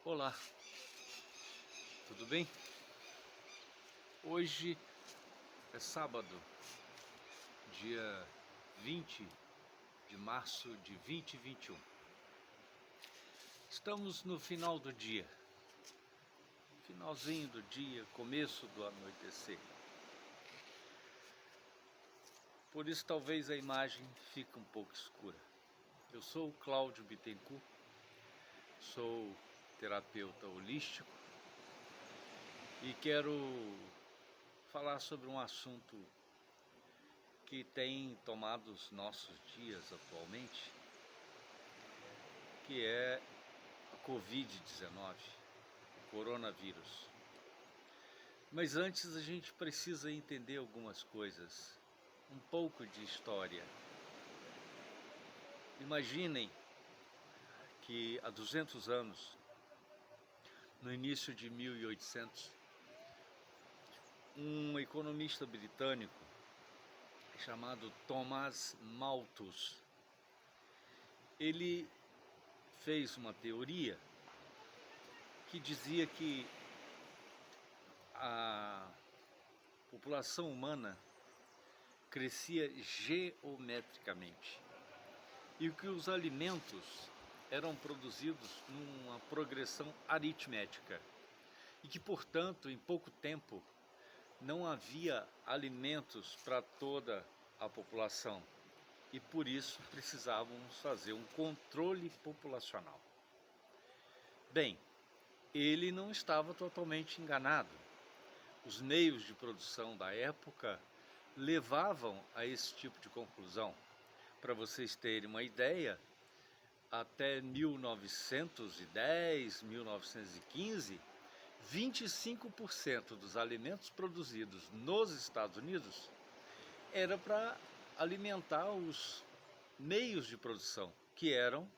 Olá, tudo bem? Hoje é sábado, dia 20 de março de 2021. Estamos no final do dia, finalzinho do dia, começo do anoitecer. Por isso talvez a imagem fique um pouco escura. Eu sou o Cláudio Bittencourt, sou terapeuta holístico e quero falar sobre um assunto que tem tomado os nossos dias atualmente, que é a Covid-19, o coronavírus. Mas antes a gente precisa entender algumas coisas, um pouco de história. Imaginem que há 200 anos, no início de 1800, um economista britânico chamado Thomas Malthus, ele fez uma teoria que dizia que a população humana crescia geometricamente e que os alimentos eram produzidos numa progressão aritmética e que, portanto, em pouco tempo não havia alimentos para toda a população e por isso precisávamos fazer um controle populacional. Bem, ele não estava totalmente enganado. Os meios de produção da época levavam a esse tipo de conclusão. Para vocês terem uma ideia, até 1910, 1915, 25% dos alimentos produzidos nos Estados Unidos era para alimentar os meios de produção, que eram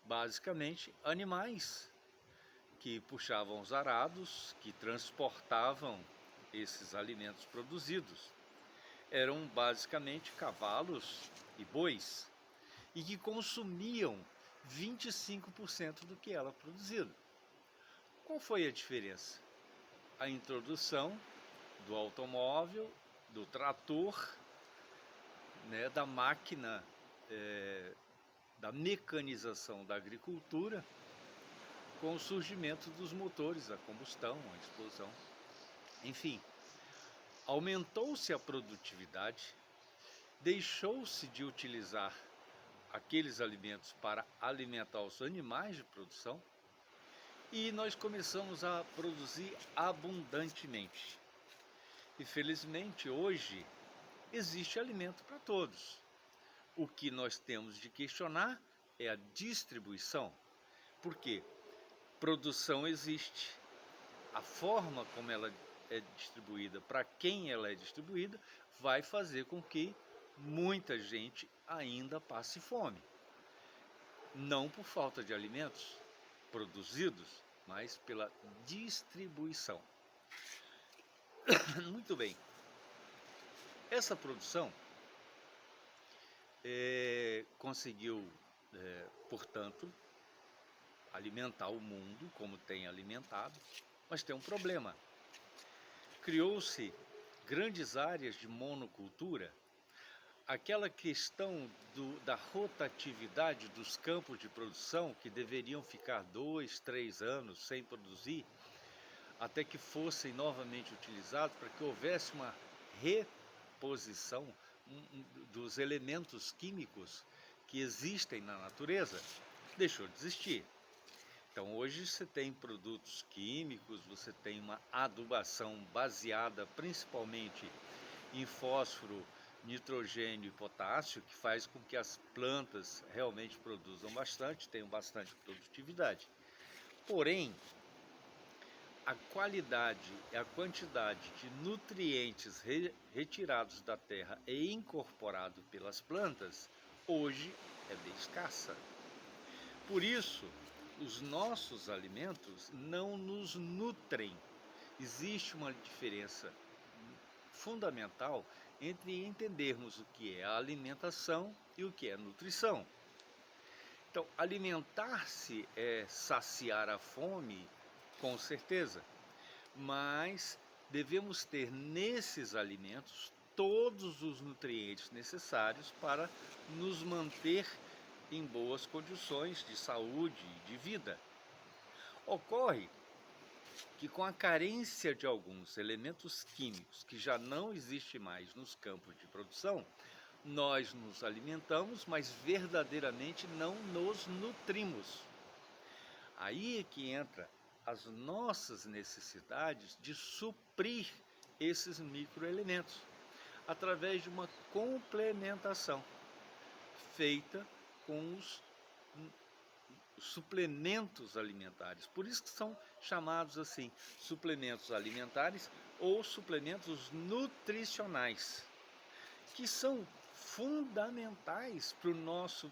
basicamente animais que puxavam os arados, que transportavam esses alimentos produzidos. Eram basicamente cavalos e bois, e que consumiam 25% do que era produzido. Qual foi a diferença? A introdução do automóvel, do trator, da máquina, da mecanização da agricultura, com o surgimento dos motores, a combustão, a explosão. Enfim, aumentou-se a produtividade, deixou-se de utilizar aqueles alimentos para alimentar os animais de produção e nós começamos a produzir abundantemente. E felizmente hoje existe alimento para todos. O que nós temos de questionar é a distribuição. Por quê? Produção existe, a forma como ela é distribuída, para quem ela é distribuída, vai fazer com que muita gente ainda passe fome. Não por falta de alimentos produzidos, mas pela distribuição. Muito bem. Essa produção conseguiu, portanto, alimentar o mundo como tem alimentado, mas tem um problema. Criou-se grandes áreas de monocultura. Aquela questão da rotatividade dos campos de produção, que deveriam ficar 2, 3 anos sem produzir, até que fossem novamente utilizados, para que houvesse uma reposição dos elementos químicos que existem na natureza, deixou de existir. Então hoje você tem produtos químicos, você tem uma adubação baseada principalmente em fósforo, nitrogênio e potássio, que faz com que as plantas realmente produzam bastante, tenham bastante produtividade. Porém, a qualidade e a quantidade de nutrientes retirados da terra e incorporados pelas plantas, hoje é bem escassa. Por isso, os nossos alimentos não nos nutrem. Existe uma diferença fundamental entre entendermos o que é a alimentação e o que é a nutrição. Então, alimentar-se é saciar a fome, com certeza, mas devemos ter nesses alimentos todos os nutrientes necessários para nos manter em boas condições de saúde e de vida. Ocorre que com a carência de alguns elementos químicos que já não existem mais nos campos de produção, nós nos alimentamos, mas verdadeiramente não nos nutrimos. Aí é que entra as nossas necessidades de suprir esses microelementos através de uma complementação feita com os suplementos alimentares. Por isso que são chamados assim, suplementos alimentares ou suplementos nutricionais, que são fundamentais para o nosso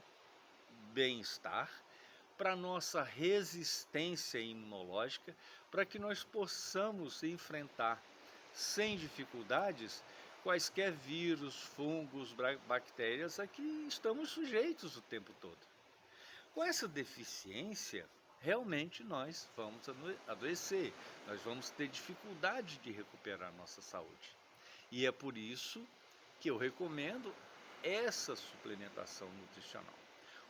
bem-estar, para a nossa resistência imunológica, para que nós possamos enfrentar sem dificuldades quaisquer vírus, fungos, bactérias a que estamos sujeitos o tempo todo. Com essa deficiência, realmente nós vamos adoecer, nós vamos ter dificuldade de recuperar nossa saúde. E é por isso que eu recomendo essa suplementação nutricional.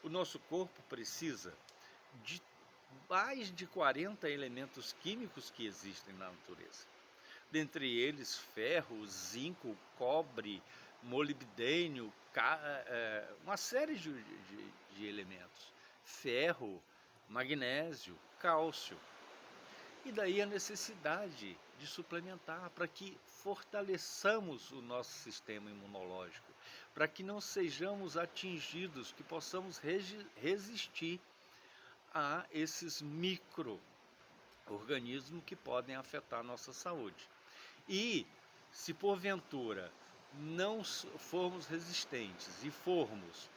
O nosso corpo precisa de mais de 40 elementos químicos que existem na natureza. Dentre eles, ferro, zinco, cobre, molibdênio, uma série de elementos. Ferro, magnésio, cálcio. E daí a necessidade de suplementar para que fortaleçamos o nosso sistema imunológico, para que não sejamos atingidos, que possamos resistir a esses micro-organismos que podem afetar a nossa saúde. E se porventura não formos resistentes e formos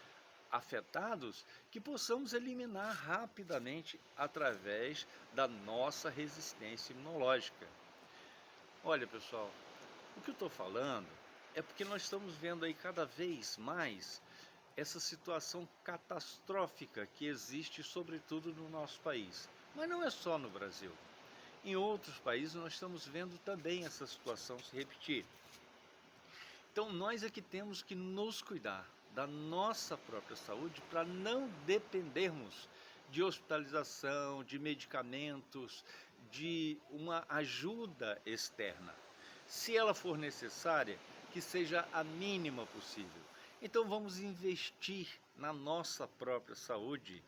afetados, que possamos eliminar rapidamente através da nossa resistência imunológica. Olha, pessoal, o que eu estou falando é porque nós estamos vendo aí cada vez mais essa situação catastrófica que existe, sobretudo no nosso país. Mas não é só no Brasil. Em outros países nós estamos vendo também essa situação se repetir. Então nós é que temos que nos cuidar da nossa própria saúde para não dependermos de hospitalização, de medicamentos, de uma ajuda externa. Se ela for necessária, que seja a mínima possível. Então vamos investir na nossa própria saúde,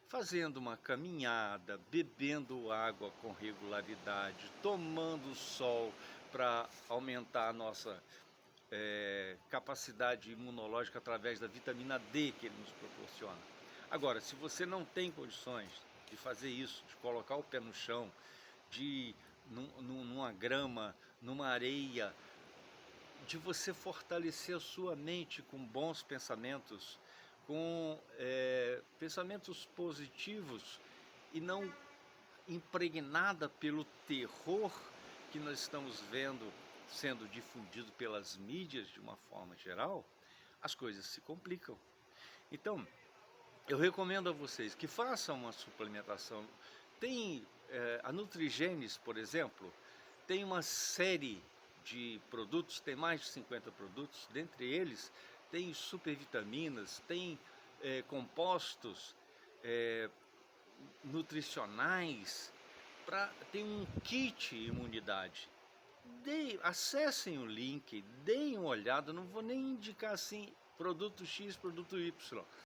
fazendo uma caminhada, bebendo água com regularidade, tomando sol para aumentar a nossa capacidade imunológica através da vitamina D que ele nos proporciona. Agora, se você não tem condições de fazer isso, de colocar o pé no chão, de numa grama, numa areia, de você fortalecer a sua mente com bons pensamentos, com pensamentos positivos e não impregnada pelo terror que nós estamos vendo sendo difundido pelas mídias de uma forma geral, as coisas se complicam. Então, eu recomendo a vocês que façam uma suplementação. Tem a Nutrigenes, por exemplo, tem uma série de produtos, tem mais de 50 produtos, dentre eles tem supervitaminas, tem compostos nutricionais, tem um kit imunidade. Acessem o link, deem uma olhada, não vou nem indicar assim, produto X, produto Y.